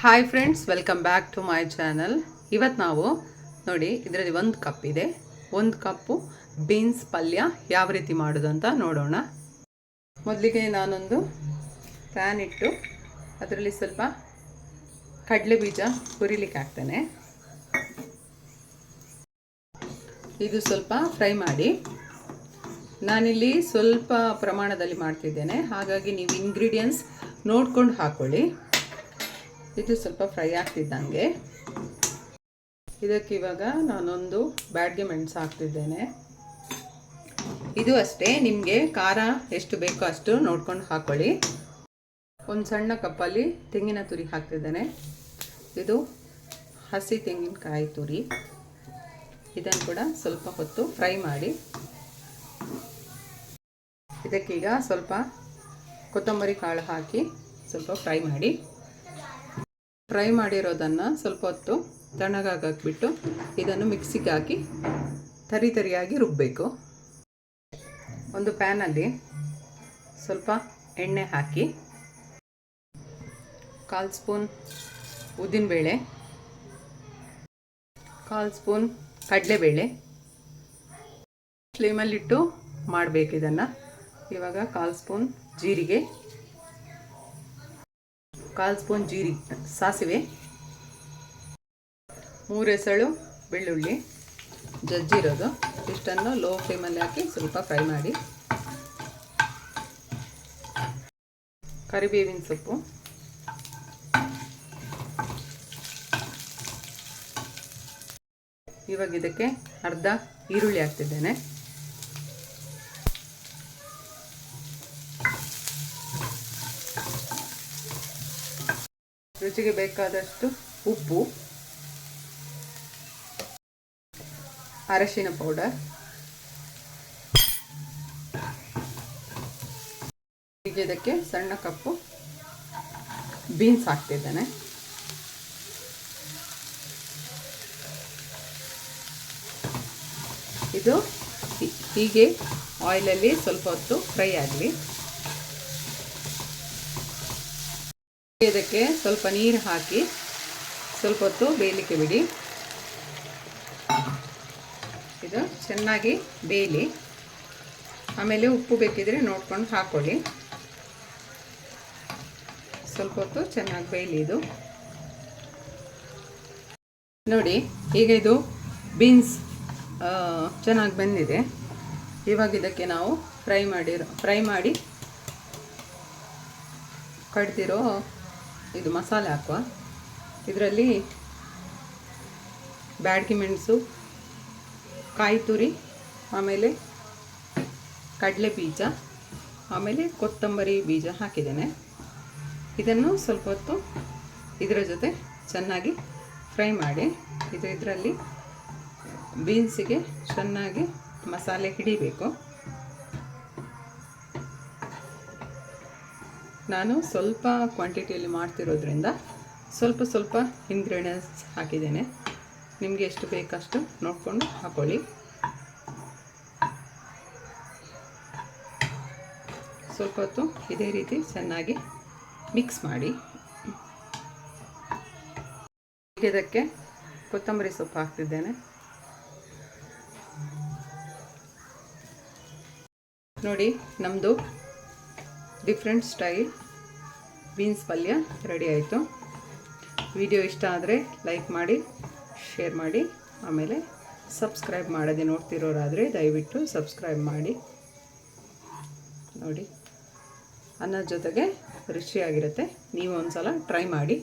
Hi friends, welcome back to my channel. ಇವತ್ತು ನಾವು ನೋಡಿ ಇದರಲ್ಲಿ 1 ಕಪ್ ಇದೆ. 1 ಕಪ್ಪು ಬೀನ್ಸ್ ಪಲ್ಯ ಯಾವ ರೀತಿ ಮಾಡೋದು ಅಂತ ನೋಡೋಣ. ಮೊದಲಿಗೆ ನಾನೊಂದು ಪ್ಯಾನ್ ಇಟ್ಟು ಅದರಲ್ಲಿ ಸ್ವಲ್ಪ ಕಡಲೆ ಬೀಜ ಹುರಿಲಿಕ್ಕೆ ಹಾಕ್ತೇನೆ. ಇದು ಸ್ವಲ್ಪ ಫ್ರೈ ಮಾಡಿ. ನಾನಿಲ್ಲಿ ಸ್ವಲ್ಪ ಪ್ರಮಾಣದಲ್ಲಿ ಮಾಡ್ತಿದ್ದೇನೆ, ಹಾಗಾಗಿ ನೀವು ಇಂಗ್ರೀಡಿಯೆಂಟ್ಸ್ ನೋಡ್ಕೊಂಡು ಹಾಕ್ಕೊಳ್ಳಿ. ಇದು ಸ್ವಲ್ಪ ಫ್ರೈ ಆಗ್ತಿದ್ದಂಗೆ ಇದಕ್ಕೆ ಇವಾಗ ನಾನೊಂದು ಬ್ಯಾಡ್ಗೆ ಮೆಣಸು ಹಾಕ್ತಿದ್ದೇನೆ. ಇದು ಅಷ್ಟೇ, ನಿಮಗೆ ಖಾರ ಎಷ್ಟು ಬೇಕೋ ಅಷ್ಟು ನೋಡ್ಕೊಂಡು ಹಾಕ್ಕೊಳ್ಳಿ. ಒಂದು ಸಣ್ಣ ಕಪ್ಪಲ್ಲಿ ತೆಂಗಿನ ತುರಿ ಹಾಕ್ತಿದ್ದೇನೆ. ಇದು ಹಸಿ ತೆಂಗಿನಕಾಯಿ ತುರಿ. ಇದನ್ನು ಕೂಡ ಸ್ವಲ್ಪ ಹೊತ್ತು ಫ್ರೈ ಮಾಡಿ. ಇದಕ್ಕೀಗ ಸ್ವಲ್ಪ ಕೊತ್ತಂಬರಿ ಕಾಳು ಹಾಕಿ ಸ್ವಲ್ಪ ಫ್ರೈ ಮಾಡಿ. ಫ್ರೈ ಮಾಡಿರೋದನ್ನು ಸ್ವಲ್ಪ ಹೊತ್ತು ತಣ್ಣಗಾಗಬಿಟ್ಟು ಇದನ್ನು ಮಿಕ್ಸಿಗೆ ಹಾಕಿ ತರಿಯಾಗಿ ರುಬ್ಬಬೇಕು. ಒಂದು ಪ್ಯಾನಲ್ಲಿ ಸ್ವಲ್ಪ ಎಣ್ಣೆ ಹಾಕಿ 1/4 ಸ್ಪೂನ್ ಉದ್ದಿನಬೇಳೆ, 1/4 ಸ್ಪೂನ್ ಕಡಲೆಬೇಳೆ ಫ್ಲೇಮಲ್ಲಿಟ್ಟು ಮಾಡಬೇಕು ಇದನ್ನು. ಇವಾಗ 1/4 ಸ್ಪೂನ್ ಜೀರಿಗೆ, 1/4 ಸ್ಪೂನ್ ಸಾಸಿವೆ, 3 ಎಸಳು ಬೆಳ್ಳುಳ್ಳಿ ಜಜ್ಜಿರೋದು. ಇಷ್ಟನ್ನು ಲೋ ಫ್ಲೇಮಲ್ಲಿ ಹಾಕಿ ಸ್ವಲ್ಪ ಫ್ರೈ ಮಾಡಿ. ಕರಿಬೇವಿನ ಸೊಪ್ಪು, ಇವಾಗ ಇದಕ್ಕೆ ಅರ್ಧ ಈರುಳ್ಳಿ ಹಾಕ್ತಿದ್ದೇನೆ. ರುಚಿಗೆ ಬೇಕಾದಷ್ಟು ಉಪ್ಪು, ಅರಶಿನ ಪೌಡರ್, ಈಗ ಇದಕ್ಕೆ ಸಣ್ಣ ಕಪ್ಪು ಬೀನ್ಸ್ ಹಾಕ್ತಿದ್ದೇನೆ. ಇದು ಹೀಗೆ ಆಯಿಲಲ್ಲಿ ಸ್ವಲ್ಪ ಹೊತ್ತು ಫ್ರೈ ಆಗಲಿ. ಇದಕ್ಕೆ ಸ್ವಲ್ಪ ನೀರು ಹಾಕಿ ಸ್ವಲ್ಪ ಹೊತ್ತು ಬೇಯಲಿಕ್ಕೆ ಬಿಡಿ. ಇದು ಚೆನ್ನಾಗಿ ಬೇಯಲಿ. ಆಮೇಲೆ ಉಪ್ಪು ಬೇಕಿದ್ರೆ ನೋಡ್ಕೊಂಡು ಹಾಕ್ಕೊಳ್ಳಿ. ಸ್ವಲ್ಪ ಹೊತ್ತು ಚೆನ್ನಾಗಿ ಬೇಯಲಿ ಇದು. ನೋಡಿ, ಈಗ ಇದು ಬೀನ್ಸ್ ಚೆನ್ನಾಗಿ ಬೆಂದಿದೆ. ಇವಾಗ ಇದಕ್ಕೆ ನಾವು ಫ್ರೈ ಮಾಡಿ ಕಡ್ದಿರೋ ಇದು ಮಸಾಲೆ ಹಾಕುವ. ಇದರಲ್ಲಿ ಬ್ಯಾಡಗಿ ಮೆಣಸು, ಕಾಯಿ ತುರಿ, ಆಮೇಲೆ ಕಡಲೆ ಬೀಜ, ಆಮೇಲೆ ಕೊತ್ತಂಬರಿ ಬೀಜ ಹಾಕಿದ್ದೇನೆ. ಇದನ್ನು ಸ್ವಲ್ಪ ಹೊತ್ತು ಇದರ ಜೊತೆ ಚೆನ್ನಾಗಿ ಫ್ರೈ ಮಾಡಿ. ಇದರಲ್ಲಿ ಬೀನ್ಸಿಗೆ ಚೆನ್ನಾಗಿ ಮಸಾಲೆ ಹಿಡಿಬೇಕು. ನಾನು ಸ್ವಲ್ಪ ಕ್ವಾಂಟಿಟಿಯಲ್ಲಿ ಮಾಡ್ತಿರೋದ್ರಿಂದ ಸ್ವಲ್ಪ ಇಂಗ್ರೀಡಿಯೆಂಟ್ಸ್ ಹಾಕಿದ್ದೇನೆ. ನಿಮಗೆ ಎಷ್ಟು ಬೇಕಷ್ಟು ನೋಡಿಕೊಂಡು ಹಾಕ್ಕೊಳ್ಳಿ. ಸ್ವಲ್ಪ ಹೊತ್ತು ಇದೇ ರೀತಿ ಚೆನ್ನಾಗಿ ಮಿಕ್ಸ್ ಮಾಡಿ. ಇದಕ್ಕೆ ಕೊತ್ತಂಬರಿ ಸೊಪ್ಪು ಹಾಕ್ತಿದ್ದೇನೆ. ನೋಡಿ, ನಮ್ಮದು ಡಿಫ್ರೆಂಟ್ ಸ್ಟೈಲ್ ಬೀನ್ಸ್ ಪಲ್ಯ ರೆಡಿ ಆಯಿತು. ವಿಡಿಯೋ ಇಷ್ಟ ಆದರೆ ಲೈಕ್ ಮಾಡಿ, ಶೇರ್ ಮಾಡಿ, ಆಮೇಲೆ ಸಬ್ಸ್ಕ್ರೈಬ್ ಮಾಡದೆ ನೋಡ್ತಿರೋರಾದರೆ ದಯವಿಟ್ಟು ಸಬ್ಸ್ಕ್ರೈಬ್ ಮಾಡಿ. ನೋಡಿ, ಅನ್ನದ ಜೊತೆಗೆ ರುಚಿಯಾಗಿರುತ್ತೆ. ನೀವು ಒಂದು ಸಲ ಟ್ರೈ ಮಾಡಿ.